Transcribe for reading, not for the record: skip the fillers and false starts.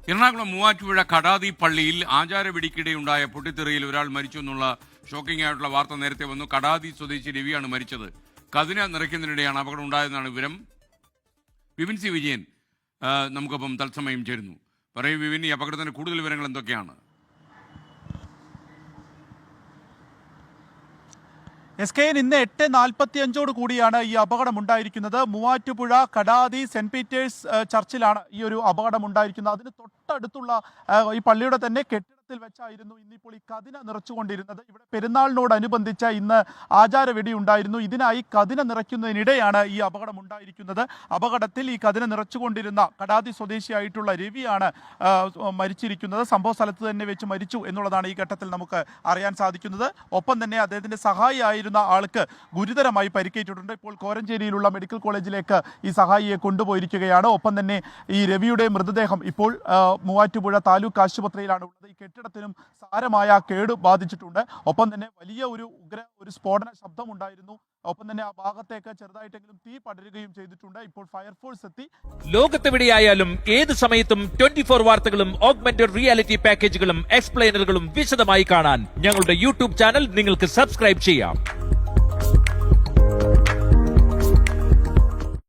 എറണാകുളം മൂവാറ്റുപുഴ കടാതി പള്ളിയിൽ ആചാരവെടിക്കിടെയുണ്ടായ പൊട്ടിത്തെറിയിൽ ഒരാൾ മരിച്ചു എന്നുള്ള ഷോക്കിംഗ് ആയിട്ടുള്ള വാർത്ത നേരത്തെ വന്നു. കടാതി സ്വദേശി രവിയാണ് മരിച്ചത്. കതിന നിറയ്ക്കുന്നതിനിടെയാണ് അപകടം ഉണ്ടായതെന്നാണ് വിവരം. വിപിൻ സി വിജയൻ നമുക്കൊപ്പം തത്സമയം ചേരുന്നു. പറയൂ വിപിൻ, ഈ അപകടത്തിന്റെ കൂടുതൽ വിവരങ്ങൾ എന്തൊക്കെയാണ്? SKN ഇന്ന് 8:45 കൂടിയാണ് ഈ അപകടം ഉണ്ടായിരിക്കുന്നത്. മൂവാറ്റുപുഴ കടാതി സെന്റ് പീറ്റേഴ്സ് ചർച്ചിലാണ് ഈ ഒരു അപകടം ഉണ്ടായിരിക്കുന്നത്. അതിന് തൊട്ടടുത്തുള്ള ഈ പള്ളിയുടെ തന്നെ കെട്ടിടത്തിൽ വെച്ചായിരുന്നു ഇന്നിപ്പോൾ ഈ കതിന നിറച്ചുകൊണ്ടിരുന്നത്. ഇവിടെ പെരുന്നാളിനോടനുബന്ധിച്ച ഇന്ന് ആചാരവെടി ഉണ്ടായിരുന്നു. ഇതിനായി കതിന നിറയ്ക്കുന്നതിനിടെയാണ് ഈ അപകടം ഉണ്ടായിരിക്കുന്നത്. അപകടത്തിൽ ഈ കതിന നിറച്ചുകൊണ്ടിരുന്ന കടാതി സ്വദേശിയായിട്ടുള്ള രവിയാണ് മരിച്ചിരിക്കുന്നത്. സംഭവ സ്ഥലത്ത് തന്നെ വെച്ച് മരിച്ചു എന്നുള്ളതാണ് ഈ ഘട്ടത്തിൽ നമുക്ക് അറിയാൻ സാധിക്കുന്നത്. ഒപ്പം തന്നെ അദ്ദേഹത്തിന്റെ സഹായിയായിരുന്ന ആൾക്ക് ഗുരുതരമായി പരിക്കേറ്റിട്ടുണ്ട്. ഇപ്പോൾ കോരഞ്ചേരിയിലുള്ള മെഡിക്കൽ കോളേജിലേക്ക് ഈ സഹായിയെ കൊണ്ടുപോയിരിക്കുകയാണ്. ഒപ്പം തന്നെ ഈ രവിയുടെ മൃതദേഹം ഇപ്പോൾ മൂവാറ്റുപുഴ താലൂക്ക് ആശുപത്രിയിലാണ് ഉള്ളത്. ഈ കെട്ടിടത്തിനും സാരമായ കേട് ബാധിച്ചിട്ടുണ്ട്. ഒപ്പം തന്നെ വലിയ ഒരു സ്ഫോടന ശബ്ദമുണ്ടായിരുന്നു. ഒപ്പം തന്നെ ആ ഭാഗത്തേക്ക് ചെറുതായിട്ടെങ്കിലും തീ പടരുകയും ചെയ്തിട്ടുണ്ട്. ഇപ്പോൾ ഫയർഫോഴ്സ് എത്തി. ലോകത്തെവിടെയായാലും ഏത് സമയത്തും 24 വാർത്തകളും ഓഗ്മെന്റഡ് റിയാലിറ്റി പാക്കേജുകളും എക്സ്പ്ലെയിനറുകളും വിശദമായി കാണാൻ ഞങ്ങളുടെ യൂട്യൂബ് ചാനൽ നിങ്ങൾക്ക് സബ്സ്ക്രൈബ് ചെയ്യാം.